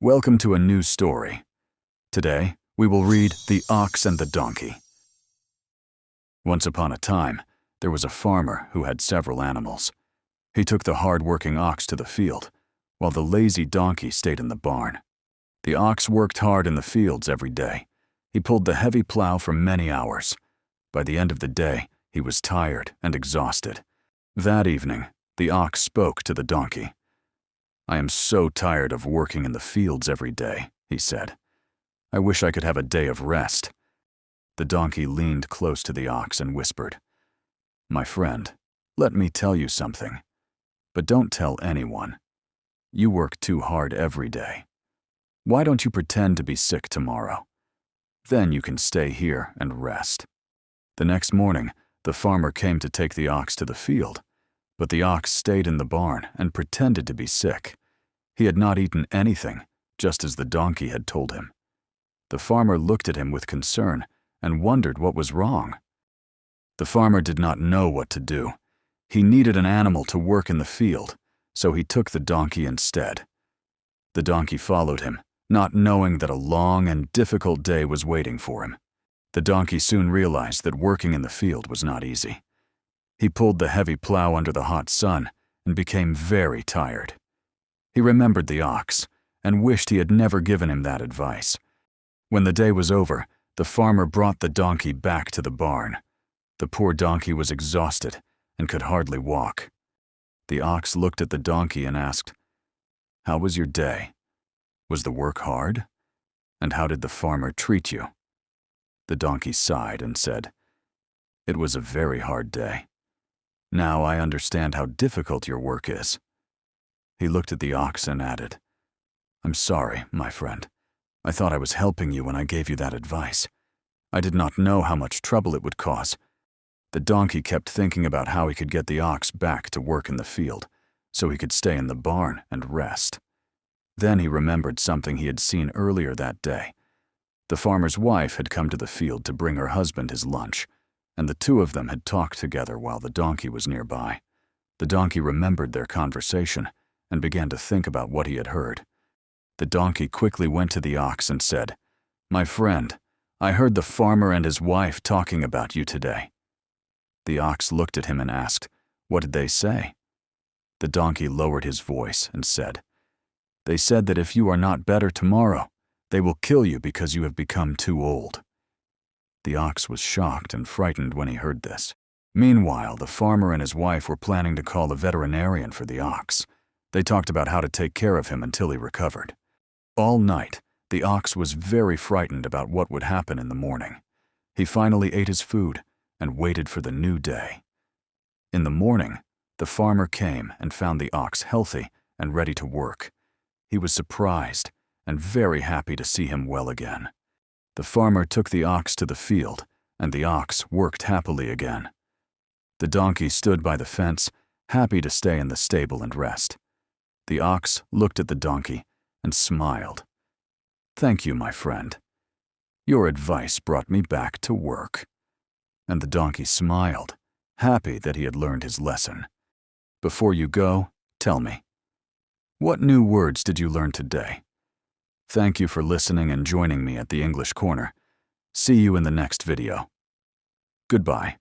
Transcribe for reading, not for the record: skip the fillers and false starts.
Welcome to a new story. Today, we will read The Ox and the Donkey. Once upon a time, there was a farmer who had several animals. He took the hard-working ox to the field, while the lazy donkey stayed in the barn. The ox worked hard in the fields every day. He pulled the heavy plow for many hours. By the end of the day, he was tired and exhausted. That evening, the ox spoke to the donkey. "I am so tired of working in the fields every day," he said. "I wish I could have a day of rest." The donkey leaned close to the ox and whispered, "My friend, let me tell you something. But don't tell anyone. You work too hard every day. Why don't you pretend to be sick tomorrow? Then you can stay here and rest." The next morning, the farmer came to take the ox to the field, but the ox stayed in the barn and pretended to be sick. He had not eaten anything, just as the donkey had told him. The farmer looked at him with concern and wondered what was wrong. The farmer did not know what to do. He needed an animal to work in the field, so he took the donkey instead. The donkey followed him, not knowing that a long and difficult day was waiting for him. The donkey soon realized that working in the field was not easy. He pulled the heavy plow under the hot sun and became very tired. He remembered the ox and wished he had never given him that advice. When the day was over, the farmer brought the donkey back to the barn. The poor donkey was exhausted and could hardly walk. The ox looked at the donkey and asked, "How was your day? Was the work hard? And how did the farmer treat you?" The donkey sighed and said, "It was a very hard day. Now I understand how difficult your work is." He looked at the ox and added, "I'm sorry, my friend. I thought I was helping you when I gave you that advice. I did not know how much trouble it would cause." The donkey kept thinking about how he could get the ox back to work in the field, so he could stay in the barn and rest. Then he remembered something he had seen earlier that day. The farmer's wife had come to the field to bring her husband his lunch, and the two of them had talked together while the donkey was nearby. The donkey remembered their conversation and began to think about what he had heard. The donkey quickly went to the ox and said, "My friend, I heard the farmer and his wife talking about you today." The ox looked at him and asked, "What did they say?" The donkey lowered his voice and said, "They said that if you are not better tomorrow, they will kill you because you have become too old." The ox was shocked and frightened when he heard this. Meanwhile, the farmer and his wife were planning to call a veterinarian for the ox. They talked about how to take care of him until he recovered. All night, the ox was very frightened about what would happen in the morning. He finally ate his food and waited for the new day. In the morning, the farmer came and found the ox healthy and ready to work. He was surprised and very happy to see him well again. The farmer took the ox to the field, and the ox worked happily again. The donkey stood by the fence, happy to stay in the stable and rest. The ox looked at the donkey and smiled. "Thank you, my friend. Your advice brought me back to work." And the donkey smiled, happy that he had learned his lesson. Before you go, tell me, what new words did you learn today? Thank you for listening and joining me at the English Corner. See you in the next video. Goodbye.